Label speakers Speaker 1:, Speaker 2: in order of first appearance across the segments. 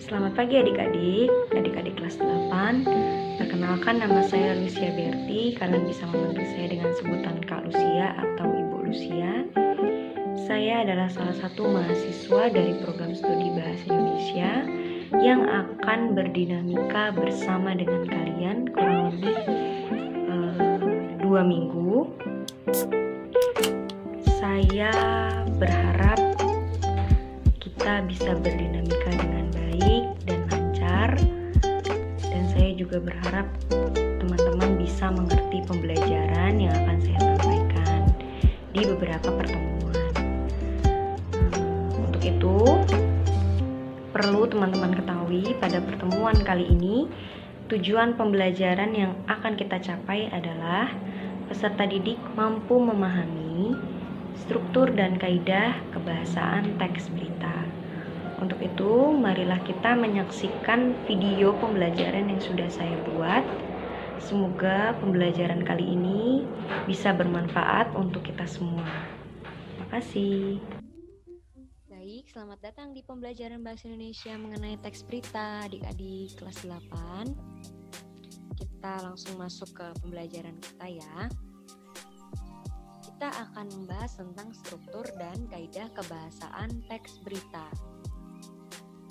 Speaker 1: Selamat pagi adik-adik kelas 8. Perkenalkan, nama saya Lucia Berti. Kalian bisa memanggil saya dengan sebutan Kak Lucia atau Ibu Lucia. Saya adalah salah satu mahasiswa dari program studi Bahasa Indonesia yang akan berdinamika bersama dengan kalian kurang lebih 2 minggu. Saya berharap kita bisa berdinamika dengan baik dan lancar, dan saya juga berharap teman-teman bisa mengerti pembelajaran yang akan saya sampaikan di beberapa pertemuan. Untuk itu, perlu teman-teman ketahui pada pertemuan kali ini, tujuan pembelajaran yang akan kita capai adalah peserta didik mampu memahami struktur dan kaidah kebahasaan teks berita. Untuk itu, marilah kita menyaksikan video pembelajaran yang sudah saya buat. Semoga pembelajaran kali ini bisa bermanfaat untuk kita semua. Terima kasih.
Speaker 2: Baik, selamat datang di pembelajaran Bahasa Indonesia mengenai teks berita adik-adik kelas 8. Kita langsung masuk ke pembelajaran kita ya. Kita akan membahas tentang struktur dan kaidah kebahasaan teks berita.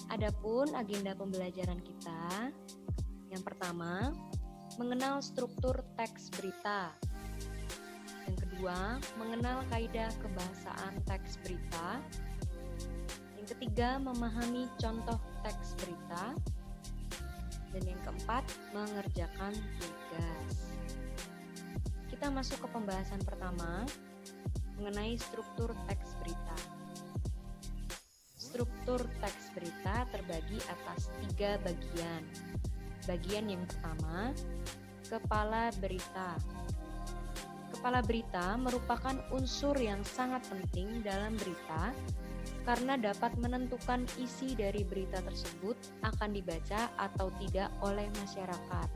Speaker 2: Adapun agenda pembelajaran kita, yang pertama, mengenal struktur teks berita. Yang kedua, mengenal kaidah kebahasaan teks berita. Yang ketiga, memahami contoh teks berita. Dan yang keempat, mengerjakan tugas. Kita masuk ke pembahasan pertama, mengenai struktur teks berita. Struktur teks berita terbagi atas 3 bagian. Bagian yang pertama, kepala berita. Kepala berita merupakan unsur yang sangat penting dalam berita karena dapat menentukan isi dari berita tersebut akan dibaca atau tidak oleh masyarakat.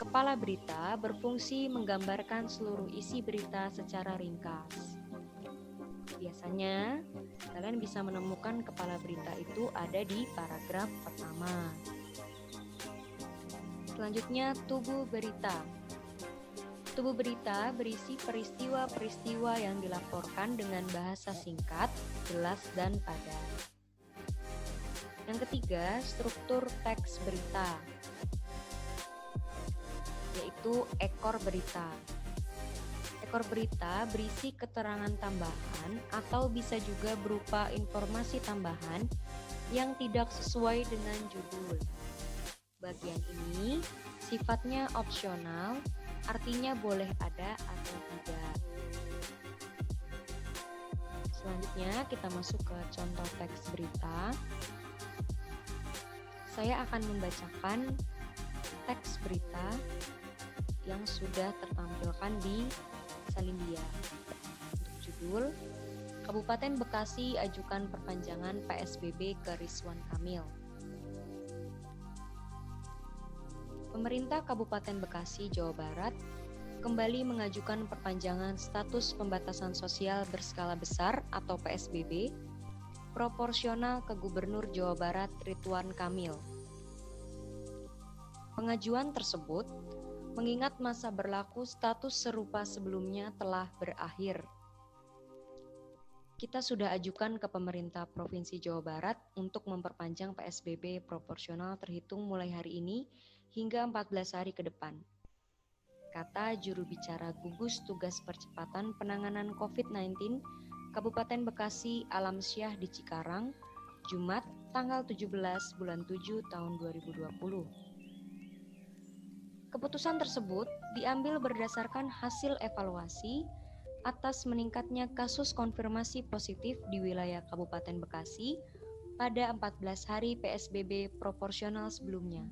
Speaker 2: Kepala berita berfungsi menggambarkan seluruh isi berita secara ringkas. Biasanya, kalian bisa menemukan kepala berita itu ada di paragraf pertama. Selanjutnya, tubuh berita. Tubuh berita berisi peristiwa-peristiwa yang dilaporkan dengan bahasa singkat, jelas, dan padat. Yang ketiga, struktur teks berita, yaitu ekor berita. Ekor berita berisi keterangan tambahan atau bisa juga berupa informasi tambahan yang tidak sesuai dengan judul. Bagian ini sifatnya opsional, artinya boleh ada atau tidak. Selanjutnya kita masuk ke contoh teks berita. Saya akan membacakan teks berita yang sudah tertampilkan di Salindia. Untuk judul, Kabupaten Bekasi ajukan perpanjangan PSBB ke Ridwan Kamil. Pemerintah Kabupaten Bekasi, Jawa Barat kembali mengajukan perpanjangan status pembatasan sosial berskala besar atau PSBB proporsional ke Gubernur Jawa Barat Ridwan Kamil. Pengajuan tersebut mengingat masa berlaku status serupa sebelumnya telah berakhir. Kita sudah ajukan ke pemerintah Provinsi Jawa Barat untuk memperpanjang PSBB proporsional terhitung mulai hari ini hingga 14 hari ke depan, kata juru bicara gugus tugas percepatan penanganan COVID-19 Kabupaten Bekasi Alamsyah di Cikarang, Jumat tanggal 17 bulan 7 tahun 2020. Keputusan tersebut diambil berdasarkan hasil evaluasi atas meningkatnya kasus konfirmasi positif di wilayah Kabupaten Bekasi pada 14 hari PSBB proporsional sebelumnya.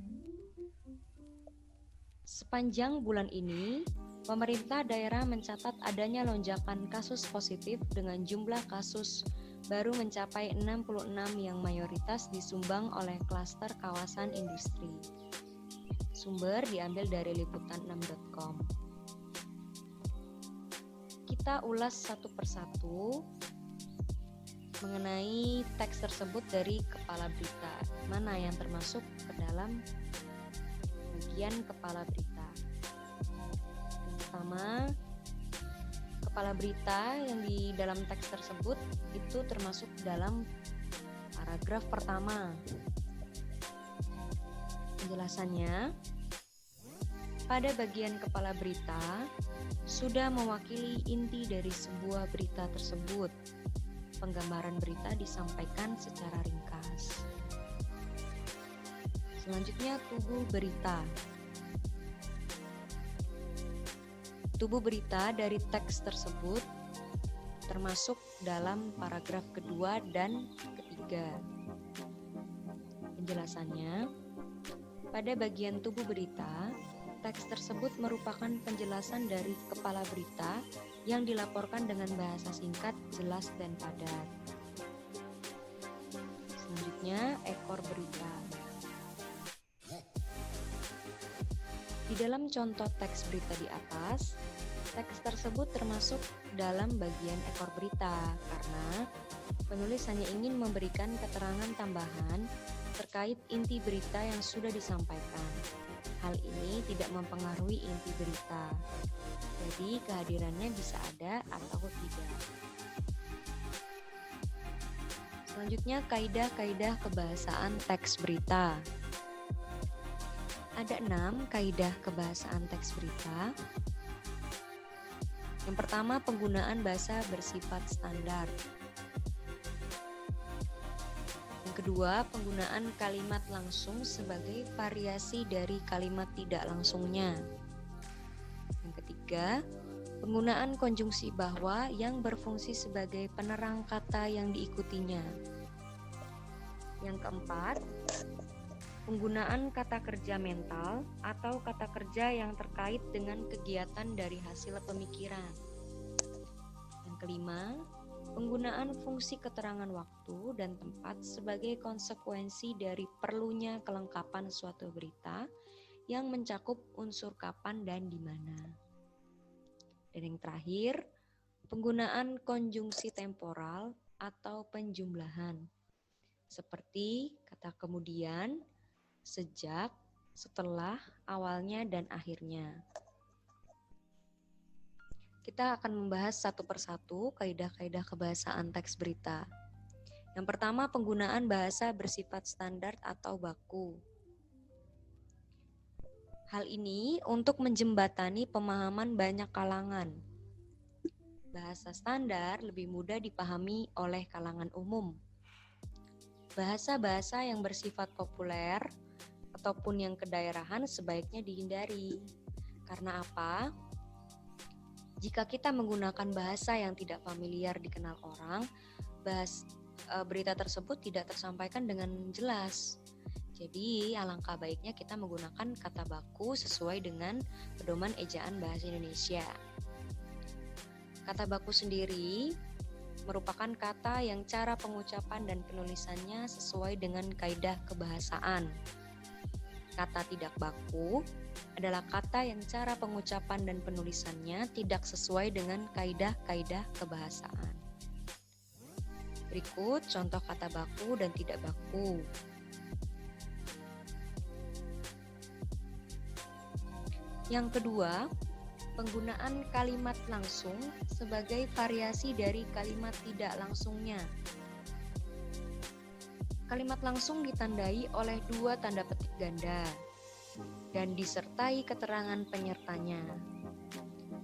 Speaker 2: Sepanjang bulan ini, pemerintah daerah mencatat adanya lonjakan kasus positif dengan jumlah kasus baru mencapai 66 yang mayoritas disumbang oleh klaster kawasan industri. Sumber diambil dari liputan6.com. Kita ulas satu persatu. mengenai teks tersebut dari kepala berita, mana yang termasuk ke dalam bagian kepala berita. Yang pertama, kepala berita yang di dalam teks tersebut itu termasuk dalam paragraf pertama. Penjelasannya, pada bagian kepala berita sudah mewakili inti dari sebuah berita tersebut. Penggambaran berita disampaikan secara ringkas. Selanjutnya, tubuh berita. Tubuh berita dari teks tersebut termasuk dalam paragraf kedua dan ketiga. Penjelasannya, pada bagian tubuh berita, teks tersebut merupakan penjelasan dari kepala berita yang dilaporkan dengan bahasa singkat, jelas, dan padat. Selanjutnya, ekor berita. Di dalam contoh teks berita di atas, teks tersebut termasuk dalam bagian ekor berita karena penulis hanya ingin memberikan keterangan tambahan terkait inti berita yang sudah disampaikan. Hal ini tidak mempengaruhi inti berita, jadi kehadirannya bisa ada atau tidak. Selanjutnya, kaidah-kaidah kebahasaan teks berita. Ada 6 kaidah kebahasaan teks berita. Yang pertama, penggunaan bahasa bersifat standar. Yang kedua, penggunaan kalimat langsung sebagai variasi dari kalimat tidak langsungnya. Yang ketiga, penggunaan konjungsi bahwa yang berfungsi sebagai penerang kata yang diikutinya. Yang keempat, penggunaan kata kerja mental atau kata kerja yang terkait dengan kegiatan dari hasil pemikiran. Yang kelima, penggunaan fungsi keterangan waktu dan tempat sebagai konsekuensi dari perlunya kelengkapan suatu berita yang mencakup unsur kapan dan di mana. Dan yang terakhir, penggunaan konjungsi temporal atau penjumlahan, seperti kata kemudian, sejak, setelah, awalnya, dan akhirnya. Kita akan membahas satu persatu kaidah-kaidah kebahasaan teks berita. Yang pertama, penggunaan bahasa bersifat standar atau baku. Hal ini untuk menjembatani pemahaman banyak kalangan. Bahasa standar lebih mudah dipahami oleh kalangan umum. Bahasa-bahasa yang bersifat populer ataupun yang kedaerahan sebaiknya dihindari. Karena apa? Jika kita menggunakan bahasa yang tidak familiar dikenal orang, berita tersebut tidak tersampaikan dengan jelas. Jadi, alangkah baiknya kita menggunakan kata baku sesuai dengan pedoman ejaan bahasa Indonesia. Kata baku sendiri merupakan kata yang cara pengucapan dan penulisannya sesuai dengan kaidah kebahasaan. Kata tidak baku adalah kata yang cara pengucapan dan penulisannya tidak sesuai dengan kaidah-kaidah kebahasaan. Berikut contoh kata baku dan tidak baku. Yang kedua, penggunaan kalimat langsung sebagai variasi dari kalimat tidak langsungnya. Kalimat langsung ditandai oleh 2 tanda petik ganda dan disertai keterangan penyertanya.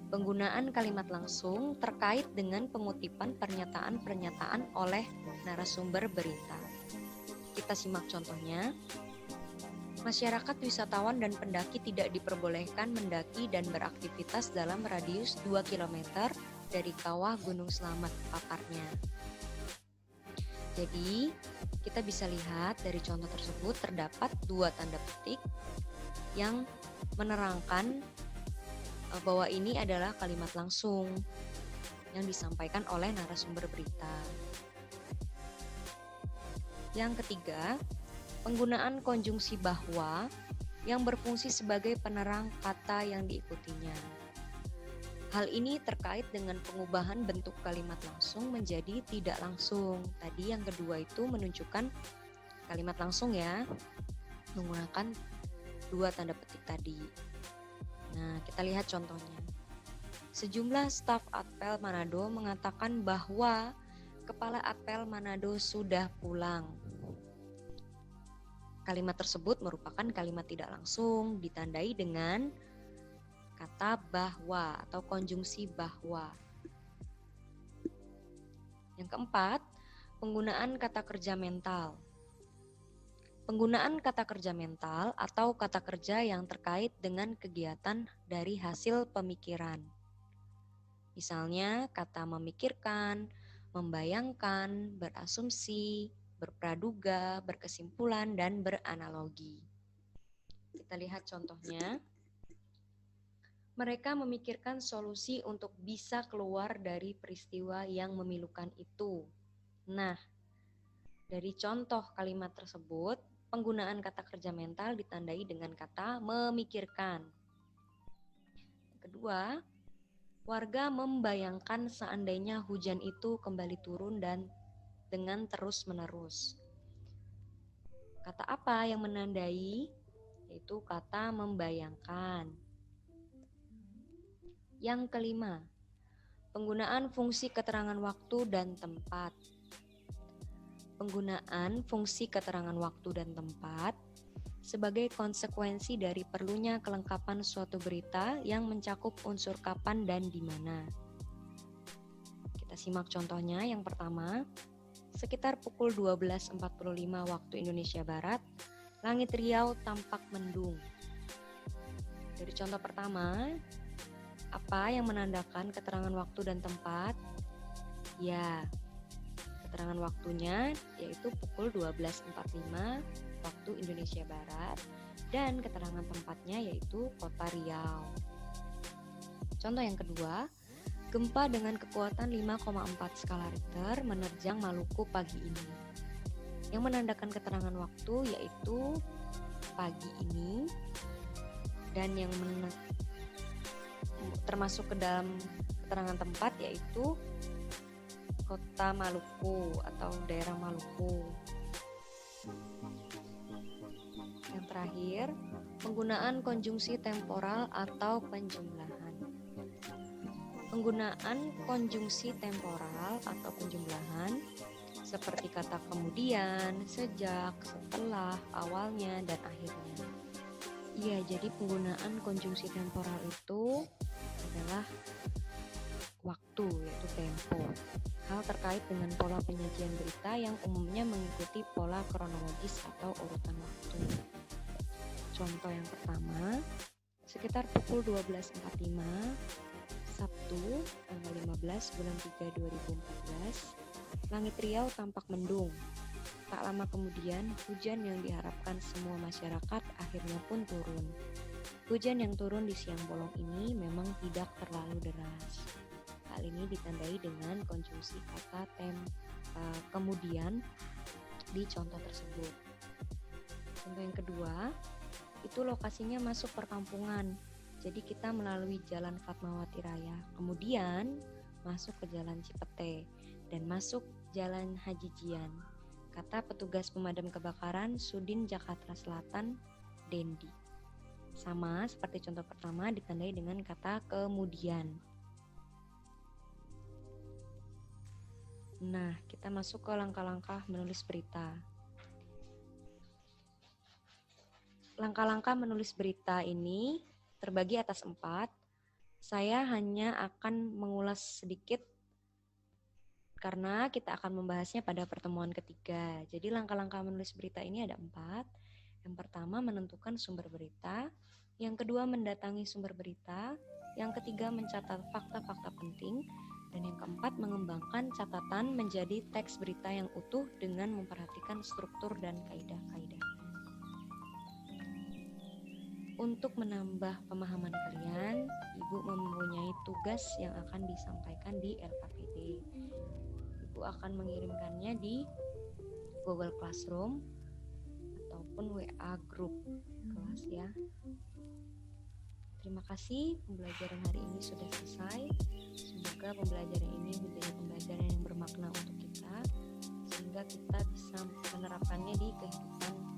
Speaker 2: Penggunaan kalimat langsung terkait dengan pengutipan pernyataan-pernyataan oleh narasumber berita. Kita simak contohnya. Masyarakat, wisatawan, dan pendaki tidak diperbolehkan mendaki dan beraktivitas dalam radius 2 km dari kawah Gunung Slamet, paparnya. Jadi, kita bisa lihat dari contoh tersebut terdapat 2 tanda petik yang menerangkan bahwa ini adalah kalimat langsung yang disampaikan oleh narasumber berita. Yang ketiga, penggunaan konjungsi bahwa yang berfungsi sebagai penerang kata yang diikutinya. Hal ini terkait dengan pengubahan bentuk kalimat langsung menjadi tidak langsung. Tadi yang kedua itu menunjukkan kalimat langsung ya, menggunakan dua tanda petik tadi. Nah, kita lihat contohnya. Sejumlah staf Atpel Manado mengatakan bahwa Kepala Atpel Manado sudah pulang. Kalimat tersebut merupakan kalimat tidak langsung ditandai dengan kata bahwa atau konjungsi bahwa. Yang keempat, penggunaan kata kerja mental. Penggunaan kata kerja mental atau kata kerja yang terkait dengan kegiatan dari hasil pemikiran. Misalnya kata memikirkan, membayangkan, berasumsi, berpraduga, berkesimpulan, dan beranalogi. Kita lihat contohnya. Mereka memikirkan solusi untuk bisa keluar dari peristiwa yang memilukan itu. Nah, dari contoh kalimat tersebut, penggunaan kata kerja mental ditandai dengan kata memikirkan. Yang kedua, warga membayangkan seandainya hujan itu kembali turun dan dengan terus-menerus. Kata apa yang menandai? Yaitu kata membayangkan. Yang kelima, penggunaan fungsi keterangan waktu dan tempat. Penggunaan fungsi keterangan waktu dan tempat sebagai konsekuensi dari perlunya kelengkapan suatu berita yang mencakup unsur kapan dan di mana. Kita simak contohnya. Yang pertama, sekitar pukul 12.45 waktu Indonesia Barat, langit Riau tampak mendung. Dari contoh pertama, apa yang menandakan keterangan waktu dan tempat? Ya, keterangan waktunya yaitu pukul 12.45 waktu Indonesia Barat, dan keterangan tempatnya yaitu Kota Riau. Contoh yang kedua, gempa dengan kekuatan 5,4 skala Richter menerjang Maluku pagi ini. Yang menandakan keterangan waktu yaitu pagi ini, dan yang termasuk ke dalam keterangan tempat yaitu Kota Maluku atau daerah Maluku. Yang terakhir, penggunaan konjungsi temporal atau penjumlahan. Penggunaan konjungsi temporal atau penjumlahan seperti kata kemudian, sejak, setelah, awalnya, dan akhirnya. Iya, jadi penggunaan konjungsi temporal itu adalah waktu, yaitu tempo. Hal terkait dengan pola penyajian berita yang umumnya mengikuti pola kronologis atau urutan waktu. Contoh yang pertama, sekitar pukul 12.45 Sabtu tanggal 15 bulan 3 2014, langit Riau tampak mendung. Tak lama kemudian, hujan yang diharapkan semua masyarakat akhirnya pun turun. Hujan yang turun di siang bolong ini memang tidak terlalu deras. Hal ini ditandai dengan konjungsi kata kemudian di contoh tersebut. Contoh yang kedua, itu lokasinya masuk perkampungan. Jadi kita melalui Jalan Fatmawati Raya, kemudian masuk ke Jalan Cipete, dan masuk Jalan Haji Jian. Kata petugas pemadam kebakaran Sudin Jakarta Selatan, Dendi. Sama seperti contoh pertama, ditandai dengan kata kemudian. Nah, kita masuk ke langkah-langkah menulis berita. Langkah-langkah menulis berita ini terbagi atas 4. Saya hanya akan mengulas sedikit karena kita akan membahasnya pada pertemuan ketiga. Jadi langkah-langkah menulis berita ini ada 4. Yang pertama, menentukan sumber berita. Yang kedua, mendatangi sumber berita. Yang ketiga, mencatat fakta-fakta penting. Dan yang keempat, mengembangkan catatan menjadi teks berita yang utuh dengan memperhatikan struktur dan kaidah-kaidah. Untuk menambah pemahaman kalian, Ibu mempunyai tugas yang akan disampaikan di LKPD. Ibu akan mengirimkannya di Google Classroom ataupun WA group kelas ya. Terima kasih, pembelajaran hari ini sudah selesai. Semoga pembelajaran ini menjadi pembelajaran yang bermakna untuk kita, sehingga kita bisa menerapkannya di kehidupan